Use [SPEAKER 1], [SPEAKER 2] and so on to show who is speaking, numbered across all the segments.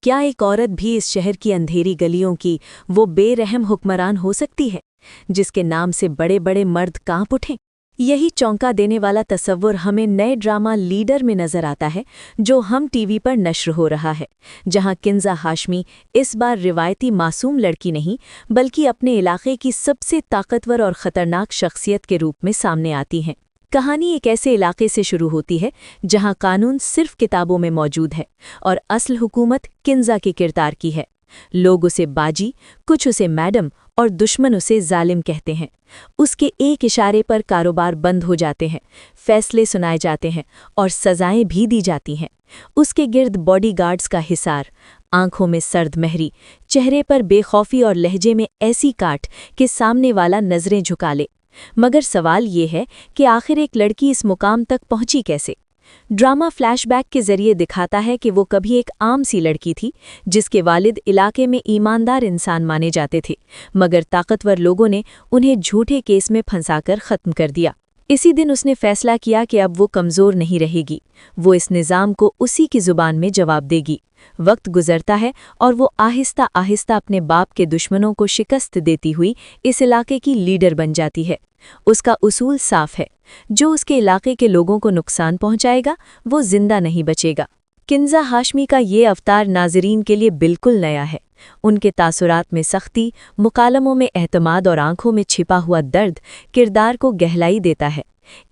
[SPEAKER 1] کیا ایک عورت بھی اس شہر کی اندھیری گلیوں کی وہ بے رحم حکمران ہو سکتی ہے جس کے نام سے بڑے بڑے مرد کانپ اٹھیں؟ یہی چونکا دینے والا تصور ہمیں نئے ڈرامہ لیڈر میں نظر آتا ہے جو ہم ٹی وی پر نشر ہو رہا ہے، جہاں کنزا ہاشمی اس بار روایتی معصوم لڑکی نہیں بلکہ اپنے علاقے کی سب سے طاقتور اور خطرناک شخصیت کے روپ میں سامنے آتی ہیں۔ کہانی ایک ایسے علاقے سے شروع ہوتی ہے جہاں قانون صرف کتابوں میں موجود ہے اور اصل حکومت کنزا کے کردار کی ہے۔ لوگ اسے باجی، کچھ اسے میڈم اور دشمن اسے ظالم کہتے ہیں۔ اس کے ایک اشارے پر کاروبار بند ہو جاتے ہیں، فیصلے سنائے جاتے ہیں اور سزائیں بھی دی جاتی ہیں۔ اس کے گرد باڈی گارڈز کا حصار، آنکھوں میں سرد مہری، چہرے پر بے خوفی اور لہجے میں ایسی کاٹ کہ سامنے والا نظریں جھکا لے۔ مگر سوال یہ ہے کہ آخر ایک لڑکی اس مقام تک پہنچی کیسے؟ ڈرامہ فلیش بیک کے ذریعے دکھاتا ہے کہ وہ کبھی ایک عام سی لڑکی تھی جس کے والد علاقے میں ایماندار انسان مانے جاتے تھے، مگر طاقتور لوگوں نے انہیں جھوٹے کیس میں پھنسا کر ختم کر دیا۔ اسی دن اس نے فیصلہ کیا کہ اب وہ کمزور نہیں رہے گی، وہ اس نظام کو اسی کی زبان میں جواب دے گی۔ وقت گزرتا ہے اور وہ آہستہ آہستہ اپنے باپ کے دشمنوں کو شکست دیتی ہوئی اس علاقے کی لیڈر بن جاتی ہے۔ اس کا اصول صاف ہے، جو اس کے علاقے کے لوگوں کو نقصان پہنچائے گا وہ زندہ نہیں بچے گا۔ کنزا ہاشمی کا یہ اوتار ناظرین کے لیے بالکل نیا ہے۔ ان کے تاثرات میں سختی، مکالموں میں اعتماد اور آنکھوں میں چھپا ہوا درد کردار کو گہرائی دیتا ہے۔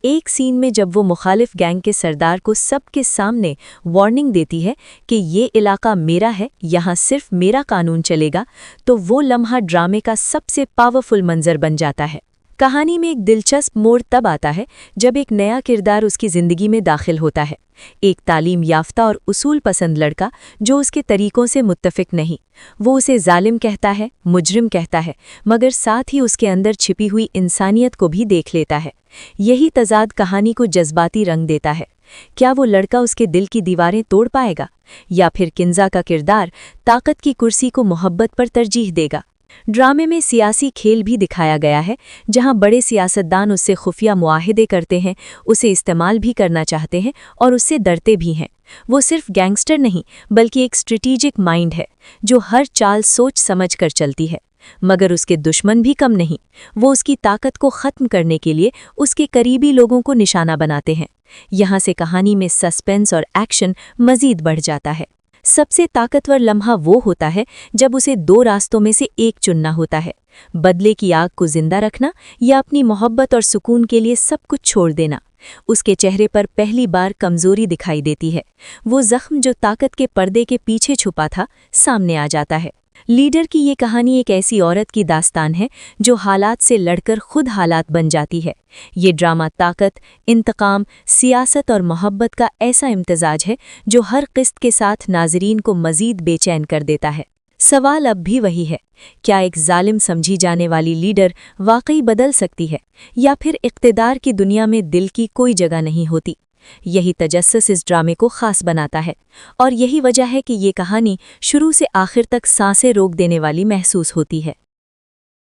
[SPEAKER 1] ایک سین میں جب وہ مخالف گینگ کے سردار کو سب کے سامنے وارننگ دیتی ہے کہ یہ علاقہ میرا ہے، یہاں صرف میرا قانون چلے گا، تو وہ لمحہ ڈرامے کا سب سے پاورفل منظر بن جاتا ہے۔ کہانی میں ایک دلچسپ موڑ تب آتا ہے جب ایک نیا کردار اس کی زندگی میں داخل ہوتا ہے، ایک تعلیم یافتہ اور اصول پسند لڑکا جو اس کے طریقوں سے متفق نہیں۔ وہ اسے ظالم کہتا ہے، مجرم کہتا ہے، مگر ساتھ ہی اس کے اندر چھپی ہوئی انسانیت کو بھی دیکھ لیتا ہے۔ یہی تضاد کہانی کو جذباتی رنگ دیتا ہے۔ کیا وہ لڑکا اس کے دل کی دیواریں توڑ پائے گا، یا پھر کنزا کا کردار طاقت کی کرسی کو محبت پر ترجیح دے گا؟ ڈرامے میں سیاسی کھیل بھی دکھایا گیا ہے، جہاں بڑے سیاستدان اس سے خفیہ معاہدے کرتے ہیں، اسے استعمال بھی کرنا چاہتے ہیں اور اس سے ڈرتے بھی ہیں۔ وہ صرف گینگسٹر نہیں بلکہ ایک اسٹریٹجک مائنڈ ہے جو ہر چال سوچ سمجھ کر چلتی ہے۔ مگر اس کے دشمن بھی کم نہیں، وہ اس کی طاقت کو ختم کرنے کے لیے اس کے قریبی لوگوں کو نشانہ بناتے ہیں۔ یہاں سے کہانی میں سسپنس اور ایکشن مزید بڑھ جاتا ہے۔ سب سے طاقتور لمحہ وہ ہوتا ہے جب اسے دو راستوں میں سے ایک چننا ہوتا ہے، بدلے کی آگ کو زندہ رکھنا یا اپنی محبت اور سکون کے لیے سب کچھ چھوڑ دینا۔ اس کے چہرے پر پہلی بار کمزوری دکھائی دیتی ہے، وہ زخم جو طاقت کے پردے کے پیچھے چھپا تھا سامنے آ جاتا ہے۔ لیڈر کی یہ کہانی ایک ایسی عورت کی داستان ہے جو حالات سے لڑ کر خود حالات بن جاتی ہے۔ یہ ڈرامہ طاقت، انتقام، سیاست اور محبت کا ایسا امتزاج ہے جو ہر قسط کے ساتھ ناظرین کو مزید بے چین کر دیتا ہے۔ سوال اب بھی وہی ہے، کیا ایک ظالم سمجھی جانے والی لیڈر واقعی بدل سکتی ہے، یا پھر اقتدار کی دنیا میں دل کی کوئی جگہ نہیں ہوتی؟ یہی تجسس اس ڈرامے کو خاص بناتا ہے، اور یہی وجہ ہے کہ یہ کہانی شروع سے آخر تک سانسیں روک دینے والی محسوس ہوتی ہے۔